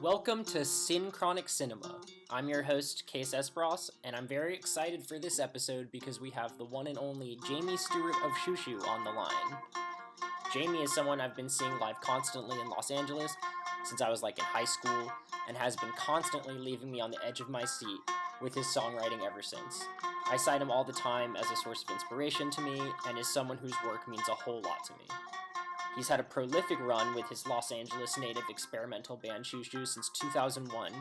Welcome to Synchronic Cinema. I'm your host, Case Esparros, and I'm very excited for this episode because we have the one and only Jamie Stewart of Xiu Xiu on the line. Jamie is someone I've been seeing live constantly in Los Angeles since I was in high school, and has been constantly leaving me on the edge of my seat with his songwriting ever since. I cite him all the time as a source of inspiration to me, and is someone whose work means a whole lot to me. He's had a prolific run with his Los Angeles native experimental band Xiu Xiu since 2001,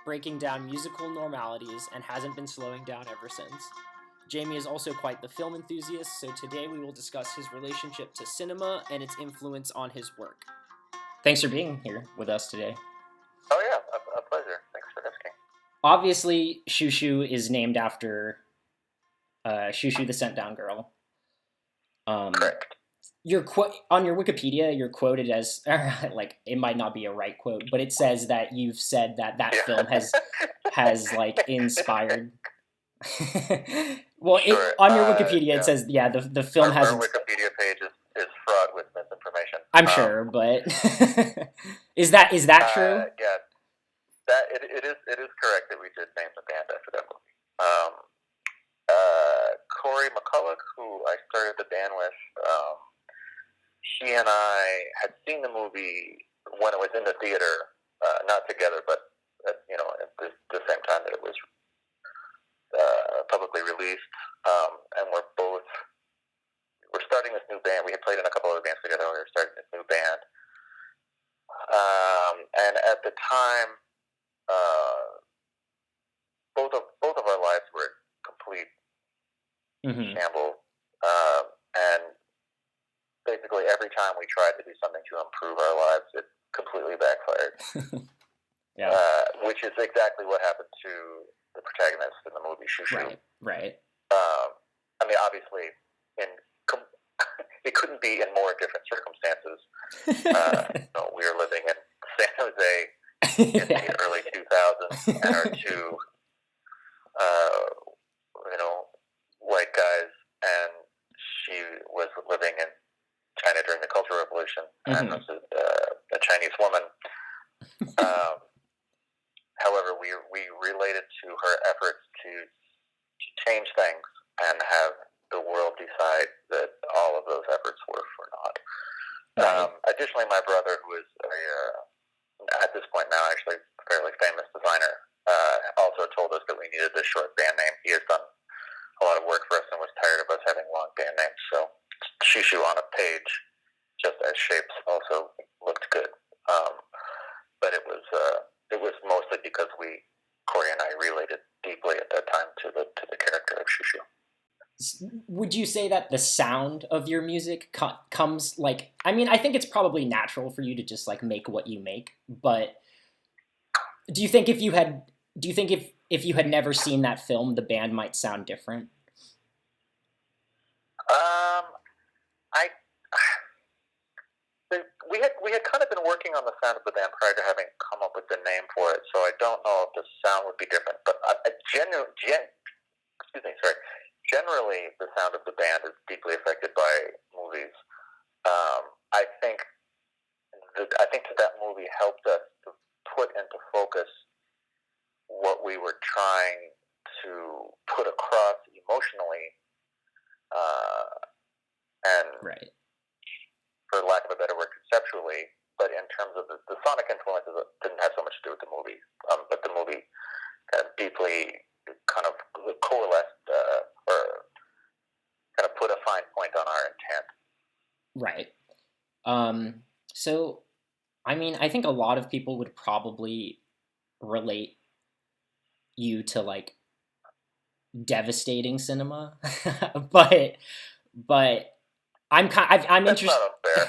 breaking down musical normalities, and hasn't been slowing down ever since. Jamie is also quite the film enthusiast, so today we will discuss his relationship to cinema and its influence on his work. Thanks for being here with us today. Oh yeah, a pleasure. Thanks for asking. Obviously, Xiu Xiu is named after Xiu Xiu the Sent Down Girl. Correct. On your Wikipedia, you're quoted as, it might not be a right quote, but it says that you've said that film has inspired. Well, sure. On your Wikipedia, it says, the film has... Our Wikipedia page is fraught with misinformation. I'm sure, but... is that true? Yeah, it is correct that we did name the band after that movie. Corey McCulloch, who I started the band with, he and I had seen the movie when it was in the theater, not together, but at the same time that it was publicly released. And we're starting this new band. We had played in a couple other bands together. We were starting this new band, and at the time, both of our lives were complete shambles, and basically every time we tried to do something to improve our lives, it completely backfired. Yeah. Which is exactly what happened to the protagonist in the movie Xiu Xiu. Right. Obviously, it couldn't be in more different circumstances. We were living in San Jose in the early 2000s, and our two, white guys, and she was living in China during the Cultural Revolution, and was a Chinese woman. However, we related to her efforts to change things and have the world decide that all of those efforts were for naught. Additionally, my brother, who is at this point now actually a fairly famous designer, also told us that we needed this short band name. He has done a lot of work for us and was tired of us having long band names. So Xiu Xiu on a page, just as shapes, also looked good. But it was mostly because Corey and I related deeply at that time to the character of Xiu Xiu. Would you say that the sound of your music comes I think it's probably natural for you to just make what you make, but do you think if you had never seen that film, the band might sound different? We had kind of been working on the sound of the band prior to having come up with the name for it, so I don't know if the sound would be different. But generally, the sound of the band is deeply affected by movies. I think that movie helped us to put into focus what we were trying to put across emotionally, and right. For lack of a better word, conceptually, but in terms of the sonic influences, it didn't have so much to do with the movie. But the movie deeply kind of coalesced, or kind of put a fine point on our intent. Right. So, I think a lot of people would probably relate you to devastating cinema, but I'm interested. That's not unfair.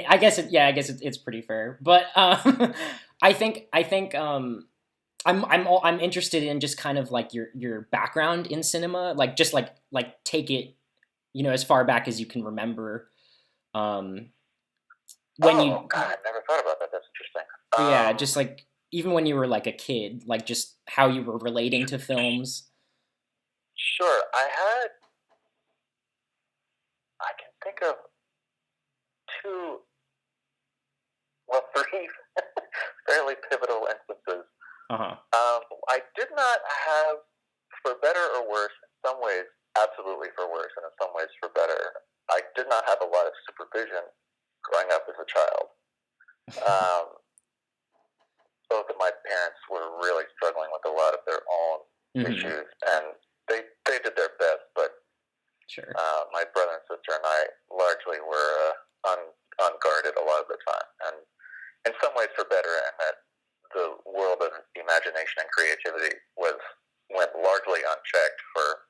I guess it's pretty fair, but I think I'm interested in just kind of your background in cinema, take it, as far back as you can remember. God, I never thought about that. That's interesting. Yeah, just even when you were a kid, just how you were relating to films. Sure, I can think of three fairly pivotal instances. Uh-huh. I did not have, for better or worse, in some ways, absolutely for worse, and in some ways for better, I did not have a lot of supervision growing up as a child. Both of my parents were really struggling with a lot of their own issues, and they did their best, but sure. My brother and sister and I largely were unguarded a lot of the time, and in some ways for better, in that the world of imagination and creativity went largely unchecked for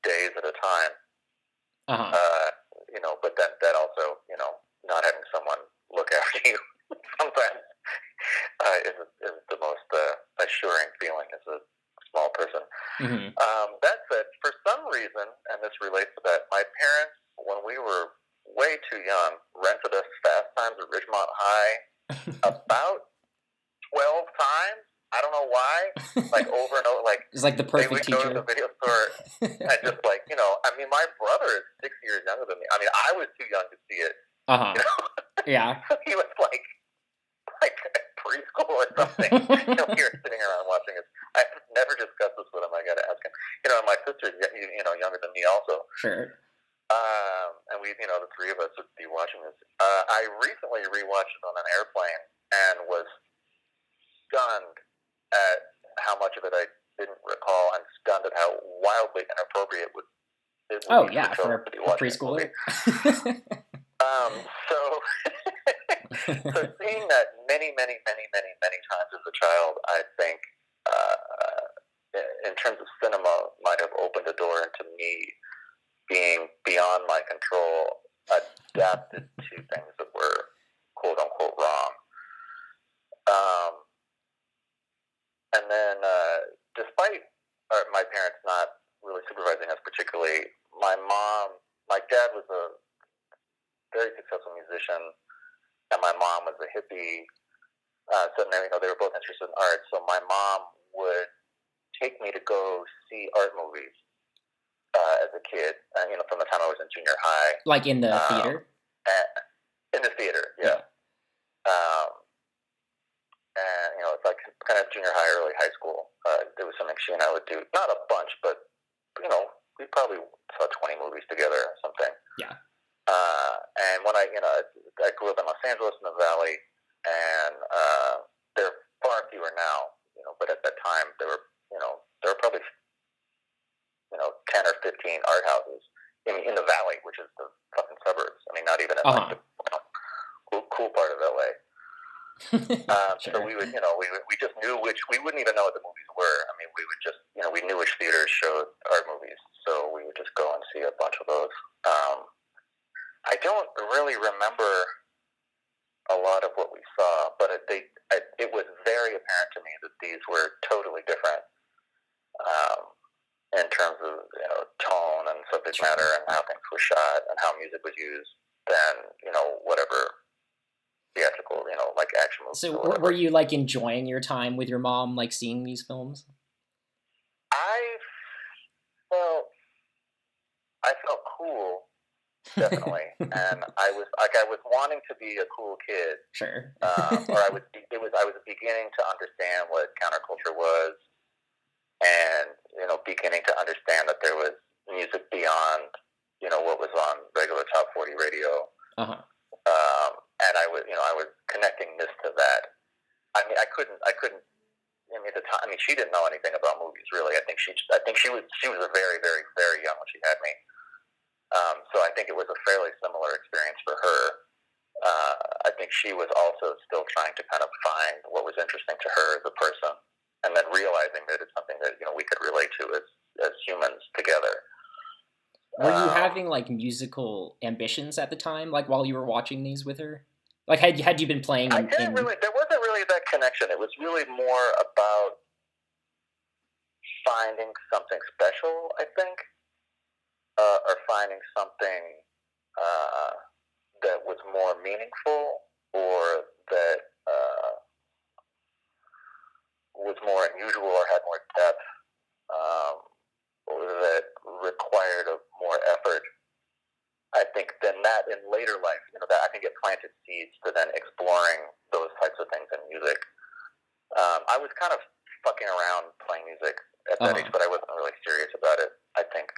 days at a time. But then that also, not having someone look after you sometimes is the most assuring feeling as a small person. That said, for some reason, and this relates to that, my parents, when we were way too young, rented us Fast Times at Ridgemont High about 12 times. I don't know why. Like over and over. Like it's like the perfect they would teacher. go to the video store and just my brother is 6 years younger than me. I mean, I was too young to see it. Yeah. He was like preschool or something. We were sitting around watching it. I've never discussed this with him. I got to ask him. My sister's younger than me also. Sure. And we, the three of us would be watching this. I recently rewatched it on an airplane and was stunned at how much of it I didn't recall, and stunned at how wildly inappropriate it for a preschooler. So seeing that many times as a child, I think, in terms of cinema, might have opened a door into me being beyond my control, adapted to things that were quote unquote wrong. And then, despite my parents not really supervising us particularly, my dad was a very successful musician, and my mom was a hippie. So they were both interested in art. So my mom would take me to go see art movies as a kid. From the time I was in junior high, like in the theater. In the theater, yeah. And it's like kind of junior high, early high school. There was something she and I would do, not a bunch, but we probably saw 20 movies together or something. Yeah. And when I grew up in Los Angeles in the Valley, and there are far fewer now, but at that time there were probably 10 or 15 art houses in the Valley, which is the fucking suburbs. I mean, not even in like the cool part of LA. Sure. So we would, we just knew we wouldn't even know what the movies were. I mean, we would just, we knew which theaters showed art movies, so we would just go and see a bunch of those. I don't really remember a lot of what we saw, but it was very apparent to me that these were totally different in terms of tone and subject matter and how things were shot and how music was used than whatever theatrical, like action movies. So were you like enjoying your time with your mom, like seeing these films? I felt cool, definitely, and I was wanting to be a cool kid. Sure. Or I was beginning to understand what counterculture was, and beginning to understand that there was music beyond what was on regular top 40 radio. And I was connecting this to that. I mean, I couldn't. I mean, at the time, she didn't know anything about movies, really. I think she was a very, very, very young when she had me. So I think it was a fairly similar experience for her. I think she was also still trying to kind of find what was interesting to her as a person, and then realizing that it's something that we could relate to as humans together. Were you having like musical ambitions at the time, like while you were watching these with her? Like had you been playing? There wasn't really that connection. It was really more about finding something special, I think, or finding something that was more meaningful, or that was more unusual, or had more depth, or that required more effort. I think then that in later life, that I think it planted seeds to then exploring those types of things in music. I was kind of fucking around playing music at that age, but I wasn't really serious about it. I think,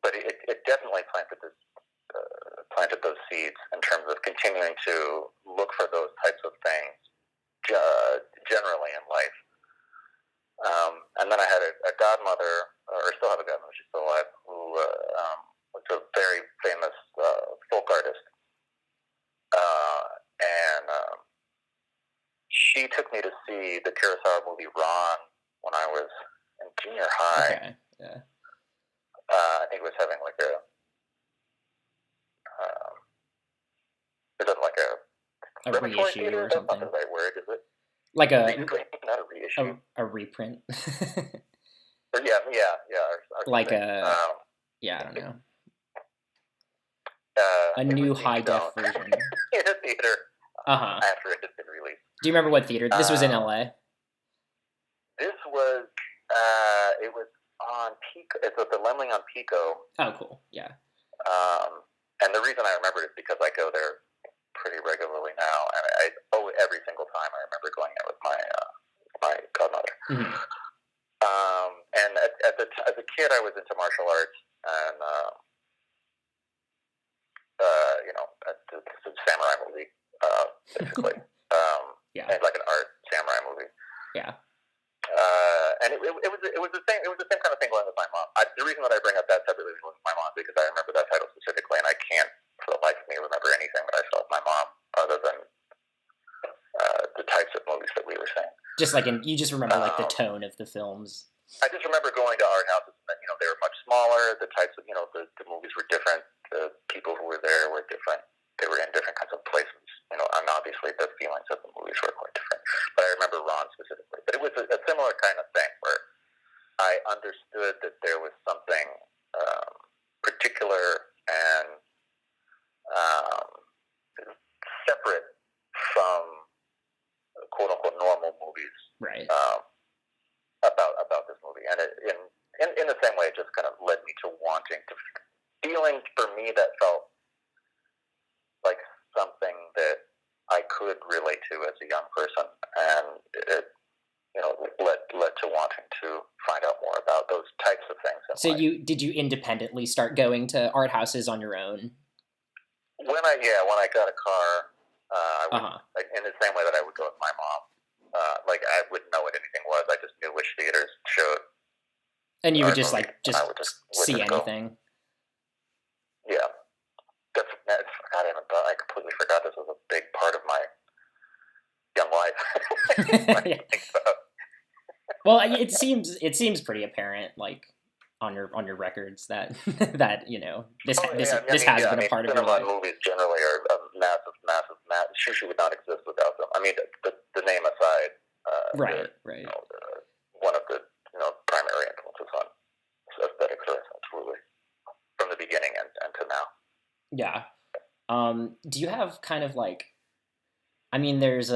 but it definitely planted those seeds in terms of continuing to look for those types of things generally in life. And then I had a godmother, or still have a godmother, she's still alive, who was a very famous folk artist. And she took me to see the Kurosawa movie Ron when I was in junior high. Okay, yeah. I think it was having like a, is it like a reissue theater? or something? That's not the right word, is it? Like a not a reissue. A reprint. Or or like a I don't know. A new high def version in a theater. After it had been released. Do you remember what theater? This was in LA. This was it was on Pico. It's at the Lemley on Pico. Oh, cool. Yeah. And the reason I remember it is because I go there pretty regularly now, and every single time I remember going there with my godmother. Mm-hmm. And as a kid, I was into martial arts, and it's a samurai movie, basically. Yeah. And like an art samurai movie. Yeah. And it was the same. It was the same kind of thing going with my mom. The reason that I bring up that separately with my mom is because I remember that title specifically, and I can't for the life of me remember anything that I saw with my mom other than the types of movies that we were seeing. Just like you just remember like the tone of the films. I just remember going to art houses, and they were much smaller. The types of the movies were different. The people who were there were different. They were in different kinds of places. And obviously the feelings of the movies were quite different. But I remember Ron specifically. But it was a similar kind of thing where I understood that there was something particular and separate from quote unquote normal movies. Right. About this movie, and in the same way, it just kind of led me to wanting to feeling for me that felt like something that I could relate to as a young person, and it led to wanting to find out more about those types of things. So did you independently start going to art houses on your own? When I got a car, I would, in the same way that I would go with my mom. Like I wouldn't know what anything was. I just knew which theaters showed. And you would just see Go. anything. Yeah, I completely forgot this was a big part of my young life. Well, it seems pretty apparent, like on your records that that this has been a part of your life. Movies generally are massive. Xiu Xiu would not exist without them. I mean, the name aside. Right. One of the primary influences on aesthetics, absolutely, from the beginning and to now. Yeah. Do you have kind of like, I mean, there's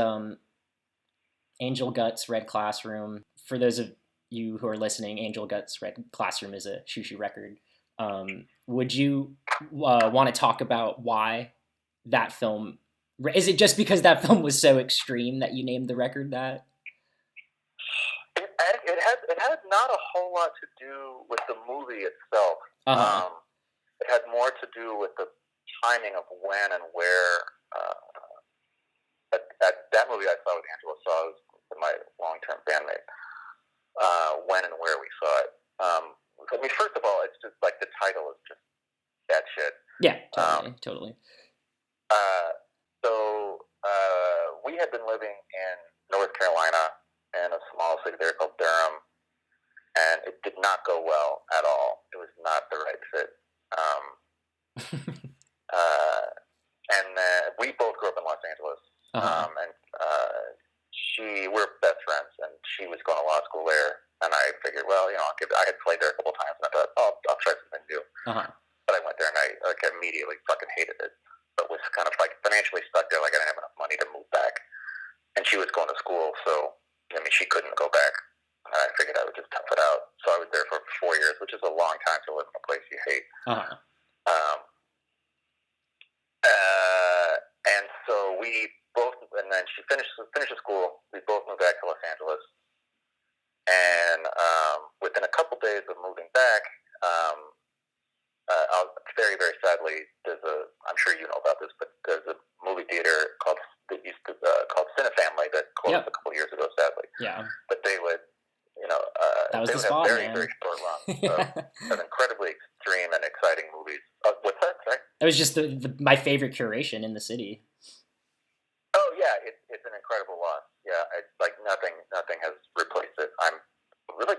Angel Guts Red Classroom. For those of you who are listening, Angel Guts Red Classroom is a Xiu Xiu record. Would you want to talk about why that film? Is it just because that film was so extreme that you named the record that? It had not a whole lot to do with the movie itself. It had more to do with the timing of when and where. That movie I saw with Angela Saw was my long-term bandmate. When and where we saw it. I mean, first of all, it's just like the title is just that shit. Yeah, totally. So we had been living in North Carolina in a small city there called Durham, and it did not go well at all. It was not the right fit. And we both grew up in Los Angeles, and we're best friends, and she was going to law school there, and I figured, well, I had played there a couple times, and I thought, I'll try something new. But I went there, and I immediately fucking hated it, but was kind of like financially stuck there, like I didn't have enough money to move back, and she was going to school, so she couldn't go back. And I figured I would just tough it out. So I was there for 4 years, which is a long time to live in a place you hate. Um, and so we both, and then she finishes school. We both moved back to Los Angeles, and within a couple days of moving back, very, very sadly, I'm sure you know about this, but there's a movie theater called Cinefamily that closed a couple years ago, sadly. Yeah. But they would, that was they the would spot, have very, man. very short runs of incredibly extreme and exciting movies. What's that? Sorry? It was just my favorite curation in the city. Oh yeah, it's an incredible loss. Yeah, it's like nothing has replaced it. I'm really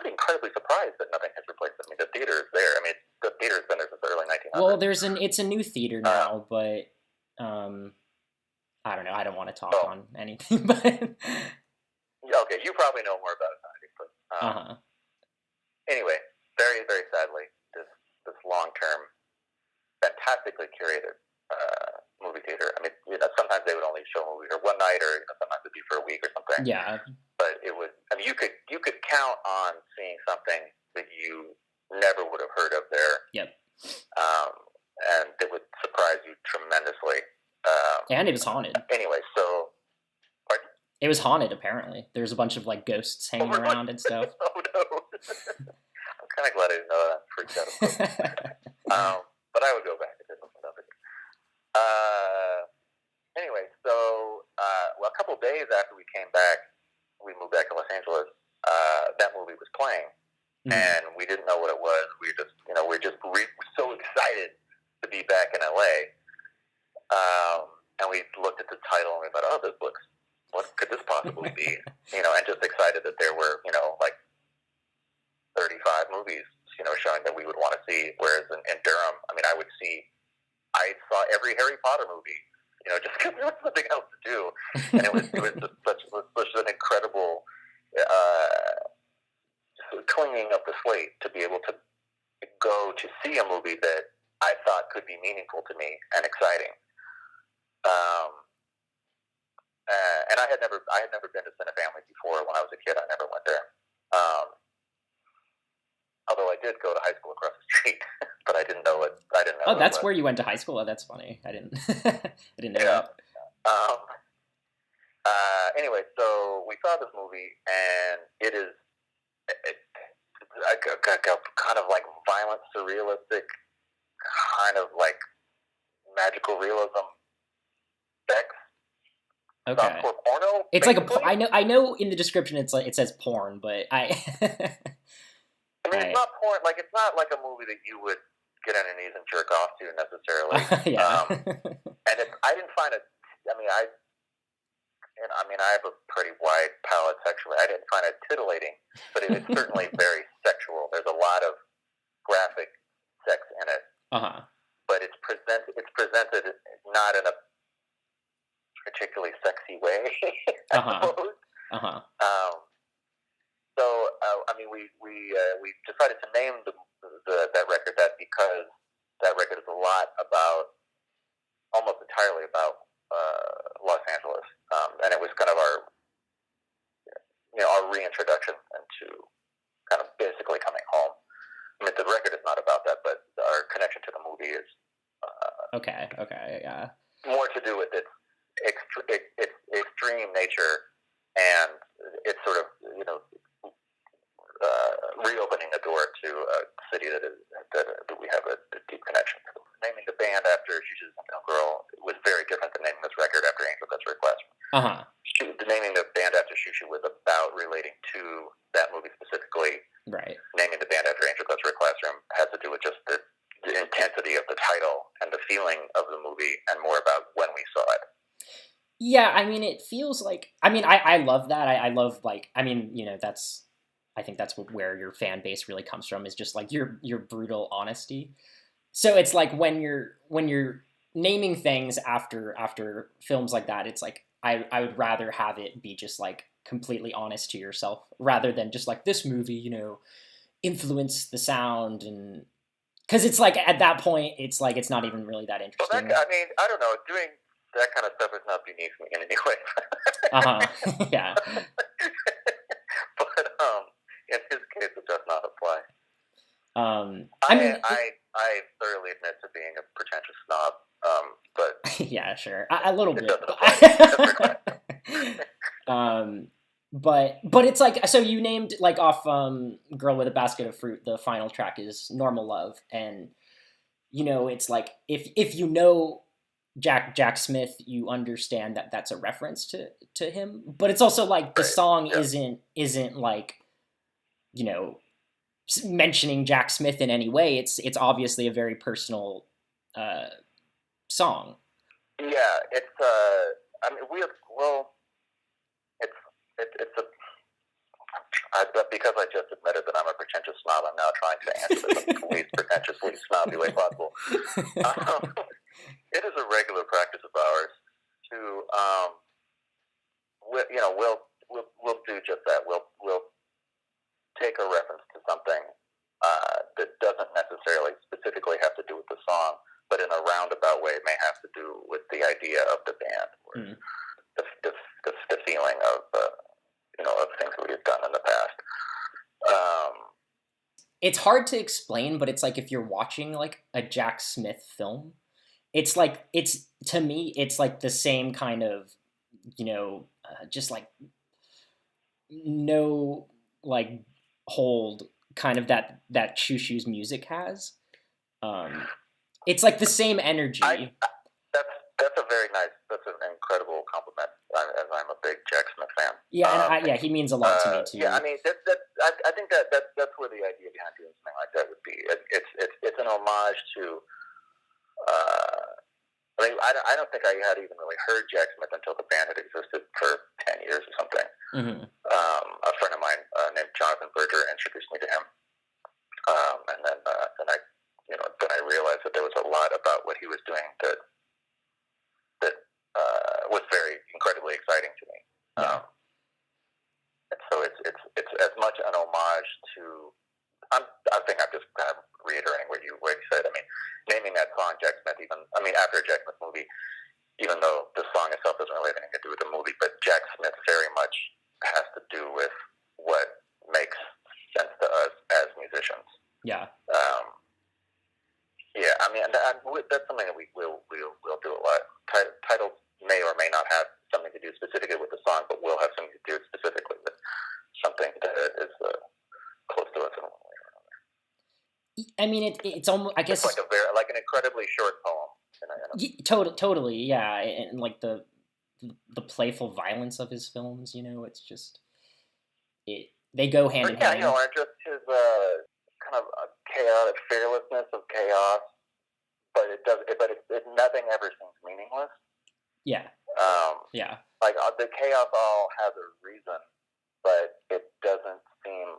incredibly surprised that nothing has replaced it. I mean, the theater is there. I mean, the theater's been there since the early 1900s. Well, it's a new theater now, but I don't know. I don't want to talk on anything, but okay, you probably know more about it than I do. But anyway, very, very sadly, this long-term, fantastically curated movie theater. I mean, sometimes they would only show movies or one night, or sometimes it'd be for a week or something. Yeah. But it was. I mean, you could count on seeing something that you never would have heard of there. Yep. And it would surprise you tremendously. And it was haunted. Anyway, so. Pardon? It was haunted. Apparently, there's a bunch of like ghosts hanging around and stuff. Oh no! I'm kind of glad I didn't know that. I'm freaked out. But I would go back if it wasn't up again. Anyway, so a couple of days after we came back, we moved back to Los Angeles. That movie was playing, and we didn't know what it was. We were just so excited to be back in LA. And we looked at the title and we thought, oh, what could this possibly be? And just excited that there were, like 35 movies, showing that we would want to see. Whereas in Durham, I mean, I saw every Harry Potter movie, just because there was nothing else to do. And it was just such an incredible cleaning up the slate to be able to go to see a movie that I thought could be meaningful to me and exciting. And I had never been to Cinefamily before. When I was a kid, I never went there. Although I did go to high school across the street, but I didn't know it. Oh, that's where you went to high school. Oh, that's funny. I didn't know that. Anyway, so we saw this movie, and it is kind of like violent, surrealistic, kind of like magical realism sex. Okay. Porno. It's basically. Like I know in the description it says porn, but I mean, it's not porn. Like, it's not like a movie that you would get on your knees and jerk off to necessarily. Yeah. And I didn't find it. I mean, I have a pretty wide palate sexually. I didn't find it titillating, but it is certainly very sexual. There's a lot of graphic sex in it. But it's presented not in a particularly sexy way, I suppose. So I mean, we decided to name that record that because that record is almost entirely about Los Angeles, and it was kind of our reintroduction into kind of basically coming home. I mean, the record is not about that, but our connection to the movie is yeah, more to do with its extreme nature, and it's sort of reopening a door to a city that we have a deep connection to. Naming the band after Xiu Xiu Girl was very different than naming this record after Angel That's Very Classroom. Naming the band after Xiu Xiu was about relating to that movie specifically. Right. Naming the band after Angel That's Very Classroom has to do with just the intensity of the title and the feeling of the movie, and more about when we saw it. Yeah, I mean, it feels like. I mean, I love that. I love, like. I mean, that's. I think that's where your fan base really comes from, is just like your brutal honesty. So it's like when you're naming things after films like that, it's like I would rather have it be just like completely honest to yourself rather than just like this movie, influenced the sound, and because it's like at that point it's like it's not even really that interesting. Well, I mean, I don't know, doing that kind of stuff is not beneath me in any way. Yeah. But in his case, it does not apply. I mean, I thoroughly admit to being a pretentious snob, but yeah, sure, a little bit. But it's like, so you named like off Girl with a Basket of Fruit, the final track is Normal Love, and it's like if you know Jack Smith, you understand that that's a reference to him, but it's also like the song isn't like mentioning Jack Smith in any way. It's obviously a very personal song. Yeah, it's I mean, it's a. Because I just admitted that I'm a pretentious snob, I'm now trying to answer this in the least pretentiously snobby way possible. It is a regular practice of ours to, we'll do just that. We'll take a reference to something that doesn't necessarily specifically have to do with the song, but in a roundabout way may have to do with the idea of the band, or the feeling of of things that we have done in the past. It's hard to explain, but it's like if you're watching like a Jack Smith film, it's like to me it's like the same kind of just like no like hold kind of that Xiu Xiu's music has. It's like the same energy. That's a very nice. That's an incredible compliment. As I'm a big Jack Smith fan. Yeah, and he means a lot to me too. Yeah, I mean, I think that's where the idea behind doing something like that would be. It's an homage to. I mean, I don't think I had even really heard Jack Smith until the band had existed for 10 years or something. Mm-hmm. A friend of mine named Jonathan Berger introduced me to him, and then I realized that there was a lot about what he was doing that was very incredibly exciting to me. Yeah. And so it's as much an homage to. I think I'm just kind of reiterating what you said. I mean, naming that song Jack Smith, after a Jack Smith movie, even though the song itself doesn't really have anything to do with the movie, but Jack Smith very much has to do with what makes sense to us as musicians. Yeah. Yeah, I mean, that's something that we'll do a lot. Titles may or may not have something to do specifically with the song, but will have something to do specifically with something that is close to us in one way or another. I mean, it's almost, I guess, it's like an incredibly short poem. Totally, yeah, and like the playful violence of his films, it's just they go hand in hand. Yeah, and just his kind of chaotic fearlessness of chaos, but nothing ever seems meaningless. Yeah. Yeah. Like the chaos all has a reason, but it doesn't seem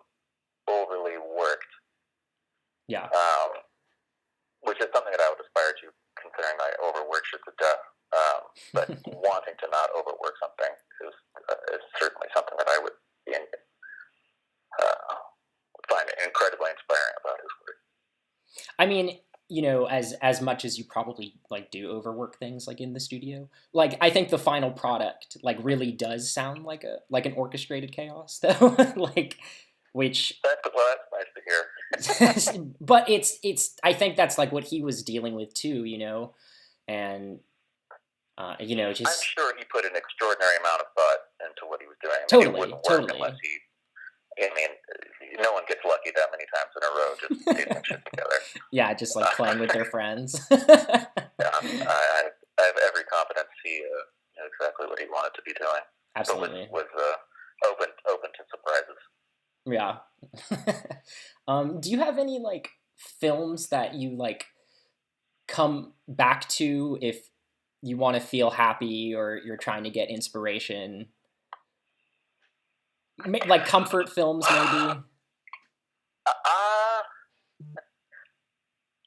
overly worked. Yeah. Which is something that I would aspire to, considering I overwork shit to death. But wanting to not overwork something is certainly something that I would find incredibly inspiring about his work. I mean, as much as you probably like do overwork things like in the studio, like I think the final product like really does sound like an orchestrated chaos though. Like which that's nice to hear. But it's I think that's like what he was dealing with too, and just I'm sure he put an extraordinary amount of thought into what he was doing. Totally, it wouldn't work unless he. I mean, no one gets lucky that many times in a row just piecing shit together. Yeah, just like playing with their friends. Yeah, I have every confidence he knew exactly what he wanted to be doing. Absolutely. But was open to surprises. Yeah. Do you have any like films that you like come back to if you want to feel happy or you're trying to get inspiration? Like comfort films, maybe?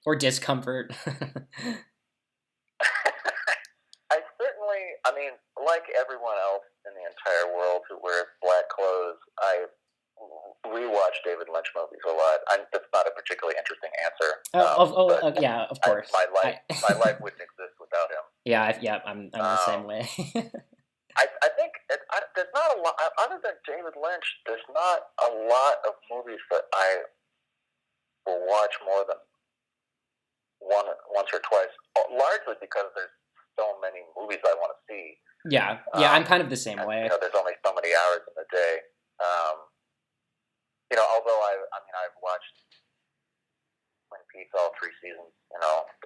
Or discomfort? I mean, like everyone else in the entire world who wears black clothes, I rewatch David Lynch movies a lot. That's not a particularly interesting answer. Yeah, of course. My life wouldn't exist without him. Yeah, I'm the same way. I think there's not a lot, other than David Lynch, there's not a lot of movies that I will watch more than once or twice, largely because there's so many movies I want to see. Yeah, I'm kind of the same way. There's only so many hours in the day. Although I've watched Twin Peaks all 3 seasons,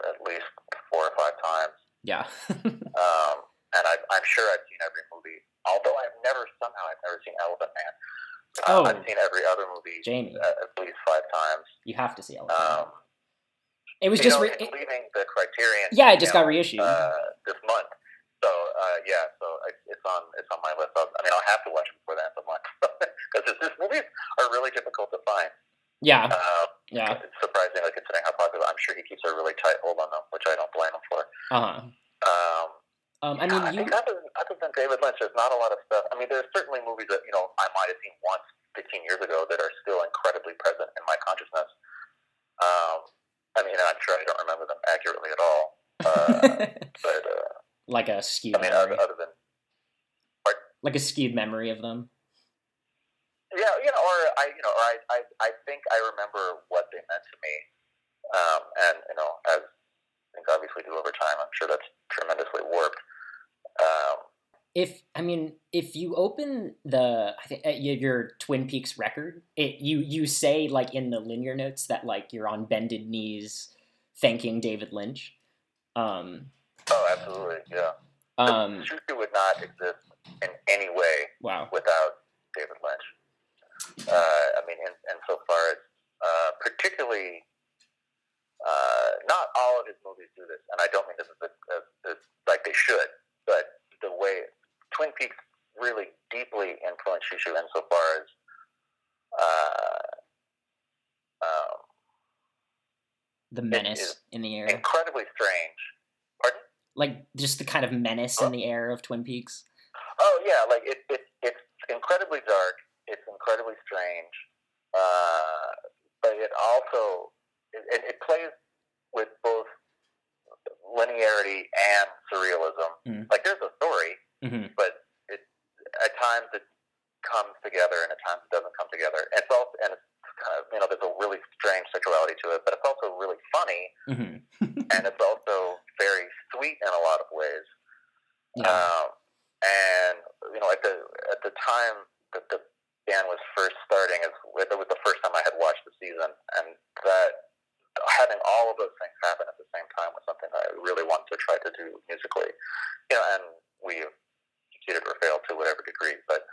at least 4 or 5 times. Yeah. And I'm sure I've seen every movie. Although I've never seen Elephant Man. I've seen every other movie, Jamie, at least 5 times. You have to see Elephant Man. It was just leaving the Criterion. Yeah, it just got reissued this month. So it's on my list. I'll have to watch it before the end of the month because his movies are really difficult to find. Yeah. It's surprising, considering how popular. I'm sure he keeps a really tight hold on them, which I don't blame him for. I think other than David Lynch, there's not a lot of stuff. There's certainly movies that I might have seen once 15 years ago that are still incredibly present in my consciousness. I'm sure I don't remember them accurately at all. But like a skewed memory. Other than like a skewed memory of them. Yeah, I think I remember what they meant to me, and as things obviously do over time, I'm sure that's tremendously warped. If you open your Twin Peaks record, you say in the linear notes that you're on bended knees thanking David Lynch. Oh, absolutely, yeah. Xiu Xiu would not exist in any way without David Lynch. Insofar as particularly, not all of his movies do this, and I don't mean this is like they should, but the way Twin Peaks really deeply influenced Xiu Xiu insofar as the menace in the air. Incredibly strange. Pardon? Just the kind of menace in the air of Twin Peaks. Oh yeah, it's incredibly dark. It's incredibly strange, but it also it plays with both linearity and surrealism. There's a story, but at times it comes together and at times it doesn't come together. It's kind of there's a really strange sexuality to it, but it's also really funny, and it's also very sweet in a lot of ways. Yeah. At the time that the band was first starting, it was the first time I had watched the season, and that having all of those things happen at the same time was something that I really wanted to try to do musically. And we succeeded or failed to whatever degree, but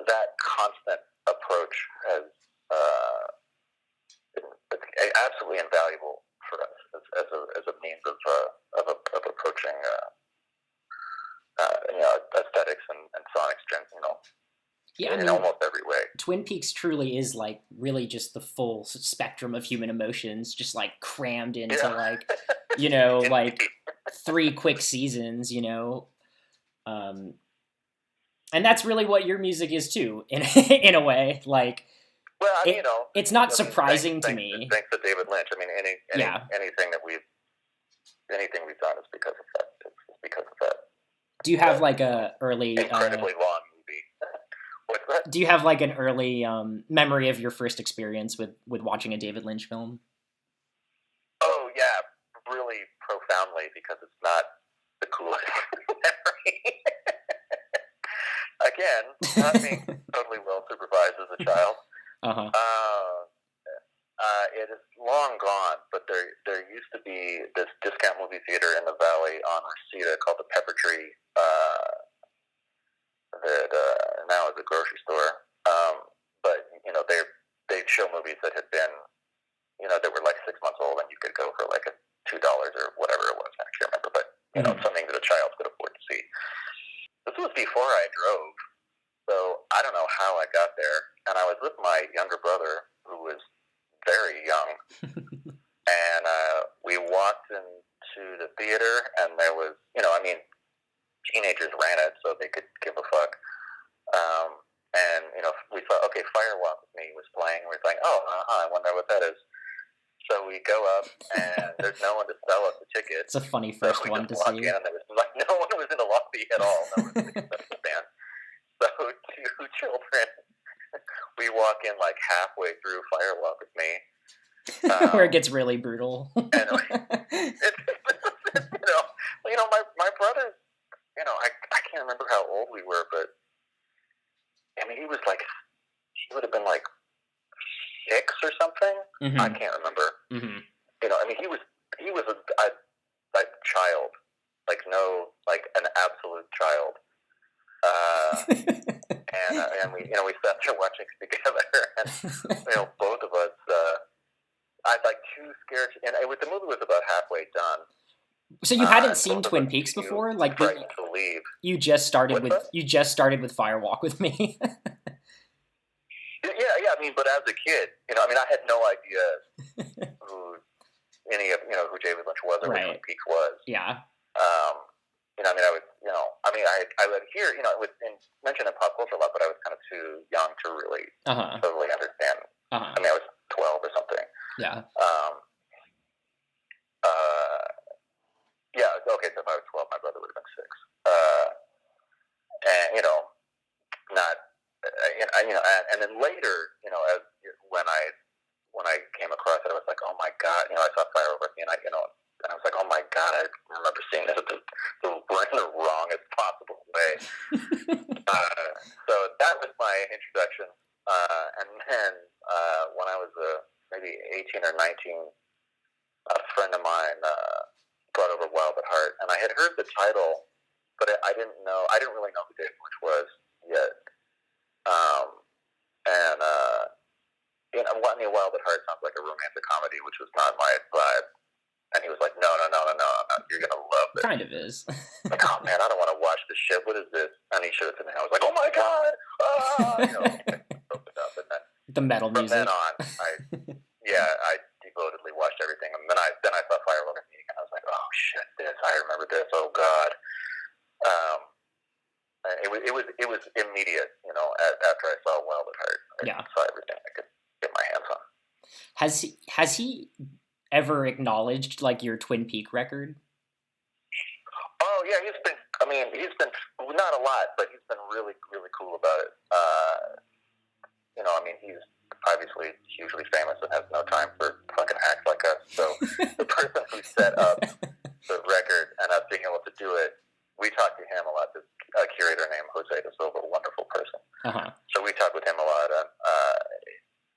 that constant approach has been absolutely invaluable for us as a means of approaching aesthetics and sonics, in almost every way. Twin Peaks truly is really just the full spectrum of human emotions, just crammed into 3 quick seasons, and that's really what your music is too, in a way. It's not surprising to me. Thanks to David Lynch. Anything we've done is because of that. It's because of that. Do you have a early incredibly long movie? What's that? Do you have an early memory of your first experience with watching a David Lynch film? Oh yeah, really profoundly, because it's not the coolest memory. Again, not being totally well supervised as a child. It is long gone, but there used to be this discount movie theater in the valley on Reseda called the Pepper Tree, that now is a grocery store. But they'd show movies that had been, that were 6 months old, and you could go for $2 or whatever it was. I can't remember, but something that a child could afford to see. This was before I drove, so I don't know how I got there. And I was with my younger brother, who was very young, and we walked into the theater, and there was, teenagers ran it, so they could give a fuck. And we thought, okay, Firewalk with Me was playing, and we're like, I wonder what that is. So we go up, and there's no one to sell us the tickets. It's a funny first one to see. In, and there was no one was in the lobby at all. No one was except the band. So 2 children, we walk in halfway through Firewalk with Me, Where it gets really brutal. And my brother, I can't remember how old we were, but I mean, he would have been like 6 or something. Mm-hmm. I can't remember. Mm-hmm. I mean, he was a child, like an absolute child. And we sat there watching together, and both of us. I was like too scared, and the movie was about halfway done. So you hadn't seen Twin Peaks before, like to leave. You just started with Firewalk with Me. Yeah. I mean, but as a kid, I had no idea who David Lynch was or right. who Twin Peaks was. Yeah. I would hear, it was mentioned in pop culture a lot, but I was kind of too young to really totally understand. I mean, I was 12 or something. Yeah. Yeah. Okay. So if I was 12, my brother would have been 6. And then later, as when I came across it, I was like, oh my God, I saw Firewalk with Me, and I was like, oh my God, I remember seeing this the wrongest possible way. So that was my introduction. And then when I was maybe 18 or 19, a friend of mine brought over Wild at Heart, and I had heard the title, but I didn't really know who David Lynch was yet. Wild at Heart sounds like a romantic comedy, which was not my vibe. And he was like, no, you're going to love it. Kind of is. Like, oh man, I don't want to watch this shit. What is this? And he showed it to me. I was like, oh my God. Opened up. And then the metal music. From then on, I devotedly watched everything. And then I saw Firewalk with Me, and I was like, oh shit, I remember this. Oh God. It was immediate, after I saw Wild at Heart. I saw everything I could get my hands on. Has he ever acknowledged like your Twin Peak record? Oh yeah, he's been not a lot, but he's been really, really cool about it. He's obviously hugely famous and has no time for fucking acts like us. So the person who set up the record and us being able to do it, we talked to him a lot. This curator named Jose De Silva, a wonderful person. So we talked with him a lot,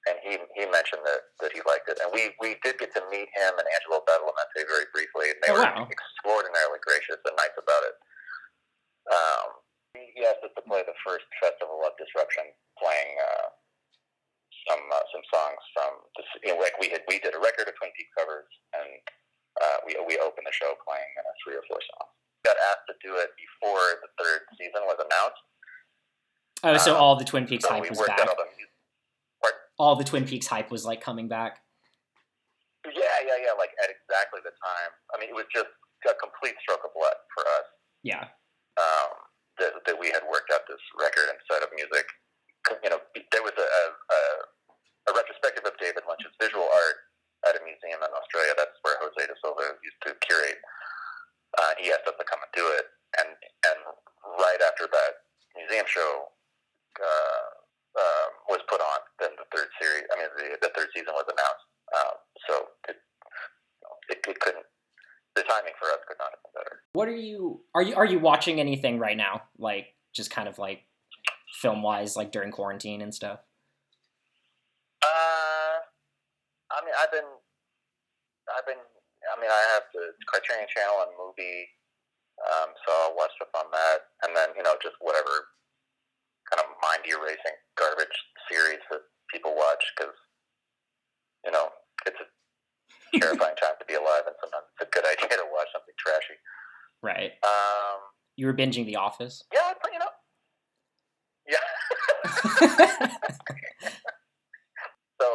and he mentioned that he liked it. And we did get to meet him and Angelo Badalamenti very briefly, and they were extraordinarily gracious and nice about it. He asked us to play the first Festival of Disruption, playing some songs from we did a record of Twin Peaks covers, and we opened the show playing 3 or 4 songs. Got asked to do it before the 3rd season was announced. Oh, so all the Twin Peaks hype was back. All the Twin Peaks hype was like coming back. Yeah. Like at exactly the time. I mean, it was just a complete stroke of luck for us. Yeah. That we had worked out this record and set of music. There was a retrospective of David Lynch's visual art at a museum in Australia. That's where Jose De Silva used to curate. He asked us to come and do it, and right after that museum show was put on, then the 3rd series. I mean, the 3rd season was announced. So it couldn't. The timing for us could not have been better. What are you watching anything right now? Like just kind of like film wise, like during quarantine and stuff. I have the Criterion Channel and Movie, so I'll watch stuff on that, and then just whatever kind of mind erasing garbage series that people watch, because it's a terrifying time to be alive, and sometimes it's a good idea to watch something trashy. Right. You were binging The Office? Yeah, Yeah. So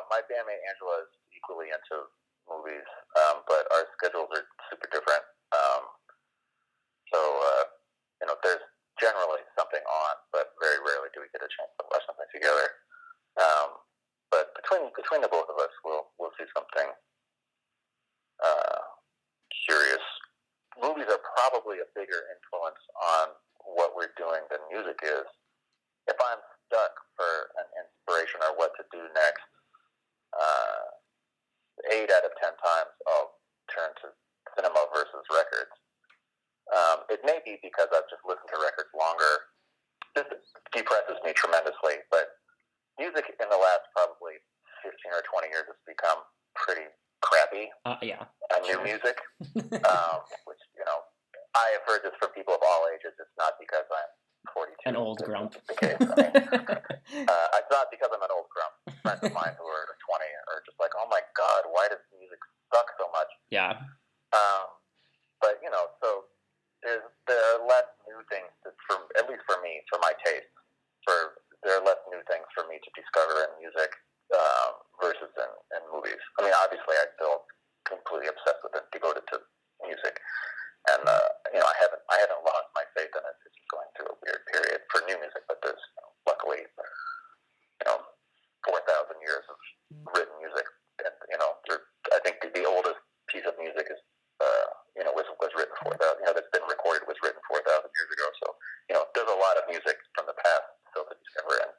my bandmate Angela is equally into movies, but our schedules are super different. There's generally something on, but very rarely do we get a chance to watch something together. But between the both of us, we'll see something curious. Movies are probably a bigger influence on what we're doing than music is. If I'm stuck for an inspiration or what to do next, 8 out of 10 times I'll turn to cinema versus records. It may be because I've just listened to records longer. This depresses me tremendously, but music in the last probably 15 or 20 years has become pretty crappy. Yeah. New music, which, I have heard this from people of all ages. It's not because I'm 42. An old grump. The case. It's not because I'm an old grump. Friends of mine who are 20 are just like, oh my God, why does music suck so much? Yeah. But, so there are less new things, at least for me, for my taste. There are less new things for me to discover in music versus in movies. I mean, obviously, I'm still completely obsessed with it, devoted to music. And, I haven't lost my faith in it. It's going through a weird period for new music, but there's, luckily, 4,000 years of written music. And, I think the oldest piece of music is, was written 4,000, that's been recorded, was written 4,000 years ago. So, there's a lot of music from the past still to discover. And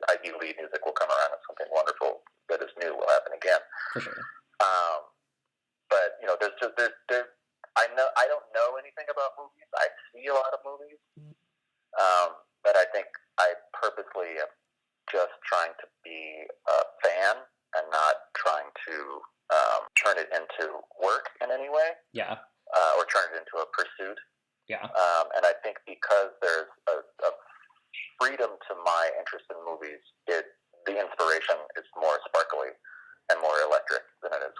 I believe music will come around and something wonderful that is new will happen again. For sure. But, I don't know anything about movies. I see a lot of movies. But I think I purposely am just trying to be a fan and not trying to turn it into work in any way. Yeah. Or turn it into a pursuit. Yeah. And I think because there's a freedom to my interest in movies, the inspiration is more sparkly and more electric than it is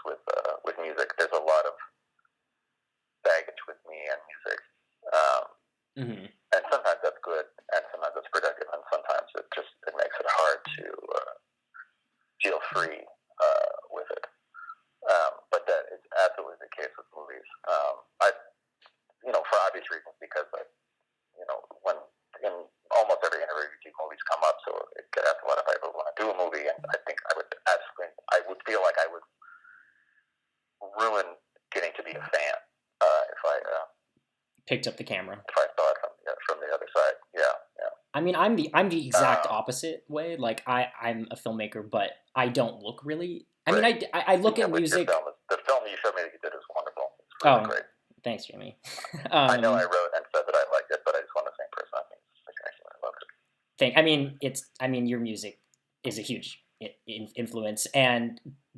with music. There's a lot of baggage with me and music. And sometimes that's good, and sometimes it's productive, and sometimes it makes it hard to feel free with it. But that is absolutely the case with movies. For obvious reasons, because when in almost every interview movies come up, so it get asked a lot if I ever want to do a movie, and I think I would feel like I would ruin getting to be a fan if I picked up the camera. If I saw it from the other side, yeah. I mean, I'm the exact opposite way. Like I'm a filmmaker, but I don't look really. I mean, I look at music. The film you showed me that you did is wonderful. It's really great. Thanks, Jamie. I know I wrote and said that I liked it, but I just want the same person. I think I loved it. Your music is a huge influence,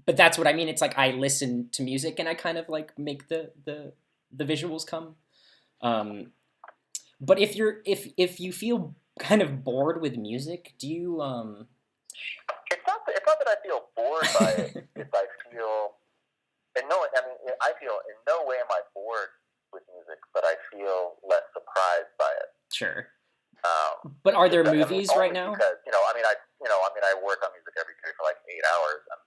but that's what I mean. It's like I listen to music and I kind of like make the visuals come. But if you feel kind of bored with music, do you It's not that I feel bored by it. It's I feel I feel in no way am I bored with music, but I feel less surprised by it. Sure. But are there movies right now? Because I work on music every day for like 8 hours, and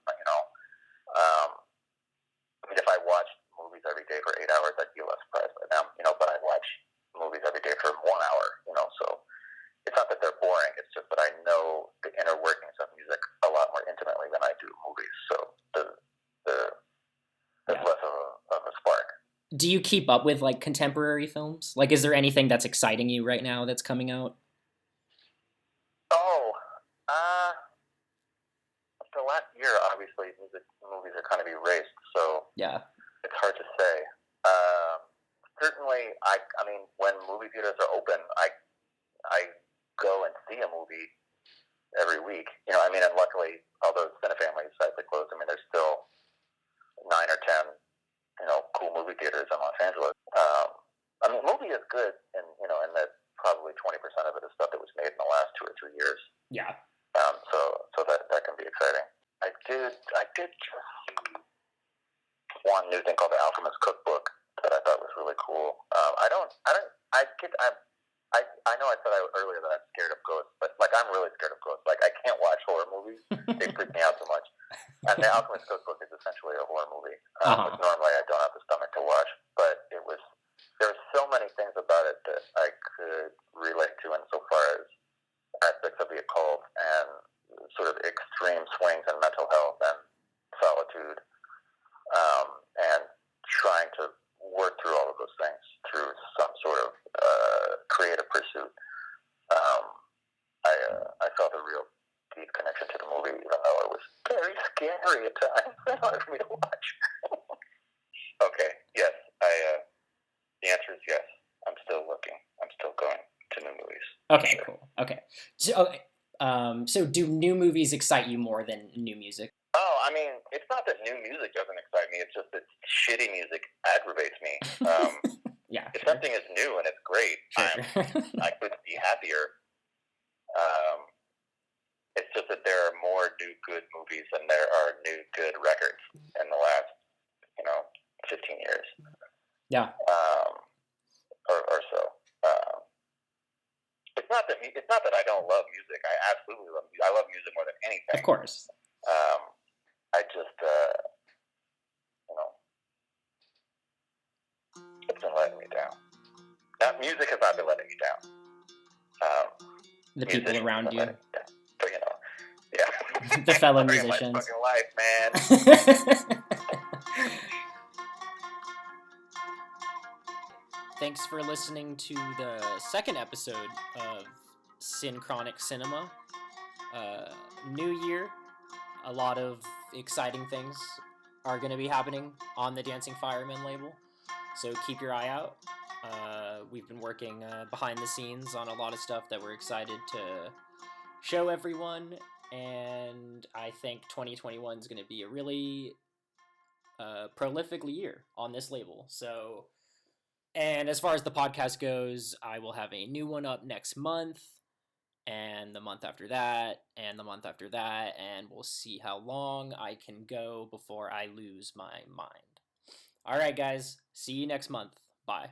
if I watched movies every day for 8 hours, I'd be less surprised by them. But I watch movies every day for 1 hour. So it's not that they're boring. It's just that I know the inner workings of music a lot more intimately than I do movies. So there's less of a spark. Do you keep up with like contemporary films? Like, is there anything that's exciting you right now that's coming out? The last year, obviously, movies are kind of erased, so yeah, it's hard to say. Certainly, when movie theaters are open, I go and see a movie every week. And luckily, although Cinefamily decided to close, there's still 9 or 10, cool movie theaters in Los Angeles. Movie is good, and that probably 20% of it is stuff that was made in the last 2 or 3 years. Yeah. So that can be exciting. I did just see one new thing called The Alchemist Cookbook that I thought was really cool. I know I said earlier that I'm scared of ghosts, but I'm really scared of ghosts. I can't watch horror movies; they freak me out so much. And The Alchemist Cookbook is essentially a horror movie, which normally I don't have the stomach to watch. But there were so many things about it that I could relate to insofar as aspects of the occult and sort of extreme swings in mental health and solitude, and trying to work through all of those things through some sort of creative pursuit. I felt a real deep connection to the movie, even though it was very scary at times. It's hard for me to watch. Okay, yes. The answer is yes. I'm still looking. I'm still going to new movies. Okay, cool. Okay. So do new movies excite you more than new music? Oh, I mean, it's not that new music doesn't excite me. It's just that shitty music aggravates me. Yeah. If something is new and it's great, Sure. I couldn't be happier. It's just that there are more new good movies than there are new good records in the last, 15 years. Yeah. Or so. It's not that I don't love music. I absolutely love music. I love music more than anything. Of course. I just, it's been letting me down. Now, music has not been letting me down. The people around you. But, yeah. The fellow musicians. My fucking life, man. Thanks for listening to the second episode of Synchronic Cinema. New year, a lot of exciting things are going to be happening on the Dancing Fireman label, so keep your eye out. We've been working behind the scenes on a lot of stuff that we're excited to show everyone, and I think 2021 is going to be a really prolific year on this label. So, and as far as the podcast goes, I will have a new one up next month, and the month after that, and the month after that, and we'll see how long I can go before I lose my mind. All right, guys, see you next month. Bye.